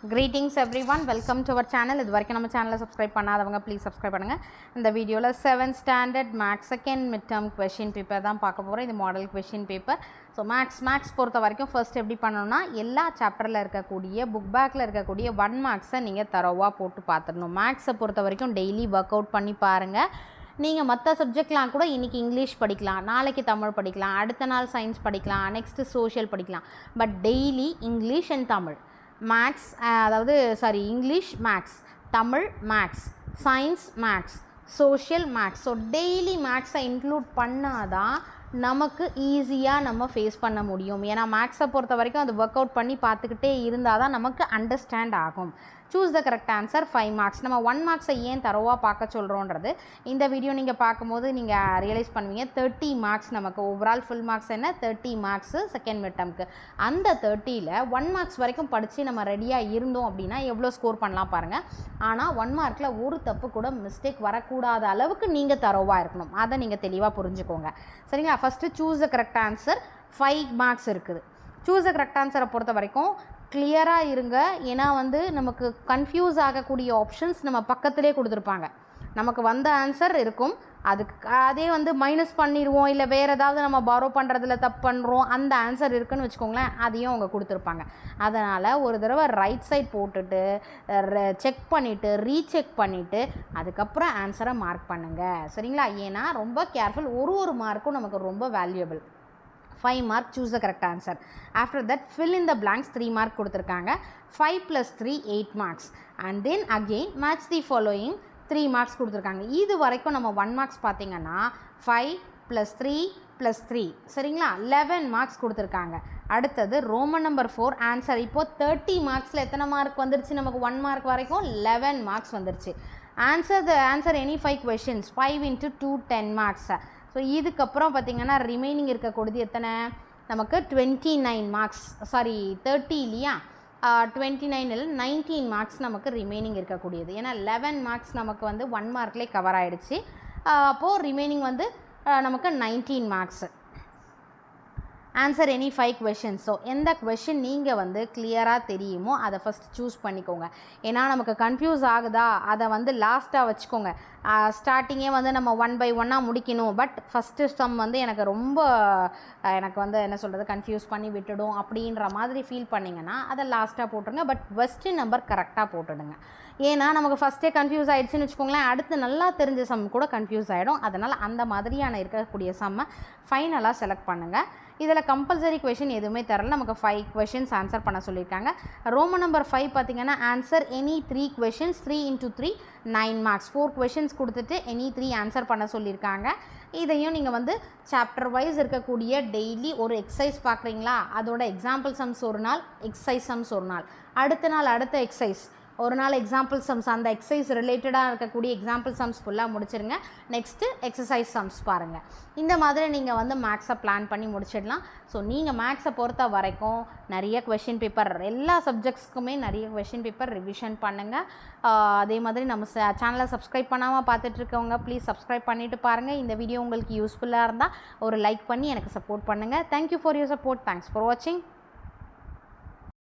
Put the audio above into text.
Greetings everyone, welcome to our channel. இது வரைக்கும் நம்ம சேனலை சப்ஸ்கிரைப் பண்ணாதவங்க ப்ளீஸ் சப்ஸ்கிரைப் பண்ணுங்கள். இந்த வீடியோவில் 7th standard maths second mid term question paper தான் பார்க்க போகிறோம். இது model question paper. So maths பொறுத்த வரைக்கும் ஃபர்ஸ்ட் எப்படி பண்ணணும்னா எல்லா சாப்டரில் இருக்கக்கூடிய புக் பேக்கில் இருக்கக்கூடிய 1 மார்க்ஸை நீங்கள் தரோவாக போட்டு பார்த்துடணும். மேக்ஸை பொறுத்த வரைக்கும் டெய்லி ஒர்க் அவுட் பண்ணி பாருங்கள். நீங்கள் மற்ற சப்ஜெக்ட்லாம் கூட இன்றைக்கி இங்கிலீஷ் படிக்கலாம், நாளைக்கு தமிழ் படிக்கலாம், அடுத்த நாள் சயின்ஸ் படிக்கலாம், நெக்ஸ்ட்டு சோஷியல் படிக்கலாம். But daily English and Tamil maths, அதாவது English maths, Tamil maths, science maths, social maths. So daily மேக்ஸை இன்க்ளூட் பண்ணாதான் நமக்கு ஈஸியாக நம்ம ஃபேஸ் பண்ண முடியும். ஏன்னா மேக்ஸை பொறுத்த வரைக்கும் அது ஒர்க் அவுட் பண்ணி பார்த்துக்கிட்டே இருந்தால் தான் நமக்கு அண்டர்ஸ்டாண்ட் ஆகும். சூஸ் த கரெக்ட் ஆன்சர் 5 மார்க்ஸ். நம்ம 1 மார்க்ஸை ஏன் தரோவாக பார்க்க சொல்கிறோன்றது இந்த வீடியோ நீங்கள் பார்க்கும்போது நீங்கள் ரியலைஸ் பண்ணுவீங்க. 30 மார்க்ஸ் நமக்கு ஓவரால் ஃபுல் மார்க்ஸ் என்ன 30 மார்க்ஸு செகண்ட் மிட் டேர்முக்கு. அந்த 30ல் 1 மார்க்ஸ் வரைக்கும் படித்து நம்ம ரெடியாக இருந்தோம் அப்படின்னா எவ்வளோ ஸ்கோர் பண்ணலாம் பாருங்கள். ஆனால் 1 மார்க்கில் ஒரு தப்பு கூட மிஸ்டேக் வரக்கூடாத அளவுக்கு நீங்கள் தரோவாக இருக்கணும். அதை நீங்கள் தெளிவாக புரிஞ்சுக்கோங்க. சரிங்களா? ஃபஸ்ட்டு சூஸ் த கரெக்ட் ஆன்சர் 5 மார்க்ஸ் இருக்குது. சூஸ் த கரெக்ட் ஆன்சரை பொறுத்த வரைக்கும் கிளியராக இருங்க. ஏன்னா நமக்கு கன்ஃபியூஸ் ஆகக்கூடிய ஆப்ஷன்ஸ் நம்ம பக்கத்திலே கொடுத்துருப்பாங்க. நமக்கு வந்த ஆன்சர் இருக்கும், அதுக்கு அதே மைனஸ் பண்ணிடுவோம், இல்லை வேறு ஏதாவது நம்ம பாரோ பண்ணுறதுல தப்பு பண்ணுறோம், அந்த ஆன்சர் இருக்குதுன்னு வச்சுக்கோங்களேன், அதையும் அவங்க கொடுத்துருப்பாங்க. அதனால் ஒரு தடவை ரைட் சைட் போட்டுட்டு செக் பண்ணிவிட்டு ரீசெக் பண்ணிவிட்டு அதுக்கப்புறம் ஆன்சரை மார்க் பண்ணுங்கள். சரிங்களா? ஏன்னா ரொம்ப கேர்ஃபுல். ஒரு மார்க்கும் நமக்கு ரொம்ப valuable. 5 mark, choose the correct answer. After that fill in the blanks. 3 mark கொடுத்துருக்காங்க. 5 plus 3 8 marks and then again match the following. 3 marks கொடுத்துருக்காங்க. இது வரைக்கும் நம்ம 1 marks பார்த்தீங்கன்னா 5 plus 3 plus 3 சரிங்களா 11 marks கொடுத்துருக்காங்க. அடுத்தது ரோமன் நம்பர் 4 ஆன்சர். இப்போது 30 மார்க்ஸில் எத்தனை மார்க் வந்துருச்சு நமக்கு 1 mark வரைக்கும் 11 marks வந்துருச்சு. Answer any 5 questions. 5 into 2 10 marks. So இதுக்கப்புறம் பார்த்திங்கன்னா ரிமைனிங் இருக்கக்கூடியது எத்தனை நமக்கு 29 மார்க்ஸ், 30 இல்லையா, 29 19 மார்க்ஸ் நமக்கு ரிமைனிங் இருக்கக்கூடியது. ஏன்னா 11 மார்க்ஸ் நமக்கு 1 மார்க்லேயே கவர் ஆகிடுச்சு. அப்போது ரிமைனிங் நமக்கு 19 marks. Answer any 5 questions. So எந்த கொஷின் நீங்கள் கிளியராக தெரியுமோ அதை ஃபஸ்ட் சூஸ் பண்ணிக்கோங்க. ஏன்னா நமக்கு கன்ஃபியூஸ் ஆகுதா அதை லாஸ்ட்டாக வச்சுக்கோங்க. ஸ்டார்டிங்கே நம்ம 1 by 1 முடிக்கணும். பட் ஃபஸ்ட்டு சம் எனக்கு ரொம்ப என்ன சொல்கிறது கன்ஃபியூஸ் பண்ணி விட்டுடும் அப்படின்ற மாதிரி ஃபீல் பண்ணிங்கன்னா அதை லாஸ்ட்டாக போட்டுருங்க. பட் ஃபஸ்ட்டு நம்பர் கரெக்டாக போட்டுடுங்க. ஏன்னா நமக்கு ஃபஸ்ட்டே கன்ஃபியூஸ் ஆகிடுச்சின்னு வச்சுக்கோங்களேன், அடுத்து நல்லா தெரிஞ்ச சம் கூட கன்ஃபியூஸ் ஆகிடும். அதனால் அந்த மாதிரியான இருக்கக்கூடிய சம்மை ஃபைனலாக செலக்ட் பண்ணுங்கள். இதில் கம்பல்சரி கொஷின் எதுவுமே தரல. நமக்கு 5 questions ஆன்சர் பண்ண சொல்லியிருக்காங்க. ரோமன் நம்பர் 5 பார்த்திங்கன்னா answer any 3 questions. 3 into 3 9 marks. 4 questions கொடுத்துட்டு எனி 3 ஆன்சர் பண்ண சொல்லியிருக்காங்க. இதையும் நீங்கள் சாப்டர் வைஸ் இருக்கக்கூடிய டெய்லி ஒரு எக்ஸசைஸ் பார்க்குறீங்களா, அதோட எக்ஸாம்பிள் சம்ஸ் ஒரு நாள், எக்ஸசைஸ் சம்ஸ் ஒரு நாள், அடுத்த நாள் அடுத்த எக்ஸசைஸ், ஒரு நாள் எக்ஸாம்பிள் சம்ஸ், அந்த எக்ஸசைஸ் ரிலேட்டடாக இருக்கக்கூடிய எக்ஸாம்பிள் சம்ஸ் ஃபுல்லாக முடிச்சிருங்க. நெக்ஸ்ட்டு எக்ஸசைஸ் சம்ஸ் பாருங்கள். இந்த மாதிரி நீங்கள் மேக்ஸை பிளான் பண்ணி முடிச்சிடலாம். ஸோ நீங்கள் மேக்ஸை பொறுத்த வரைக்கும் நிறைய கொஷின் பேப்பர், எல்லா சப்ஜெக்ட்ஸ்க்குமே நிறைய கொஷின் பேப்பர் ரிவிஷன் பண்ணுங்கள். அதே மாதிரி நம்ம சேனலை சப்ஸ்கிரைப் பண்ணாமல் பார்த்துட்ருக்கவங்க ப்ளீஸ் சப்ஸ்கிரைப் பண்ணிவிட்டு பாருங்கள். இந்த வீடியோ உங்களுக்கு யூஸ்ஃபுல்லாக இருந்தால் ஒரு லைக் பண்ணி எனக்கு சப்போர்ட் பண்ணுங்கள். Thank you for your support. Thanks for வாட்சிங்.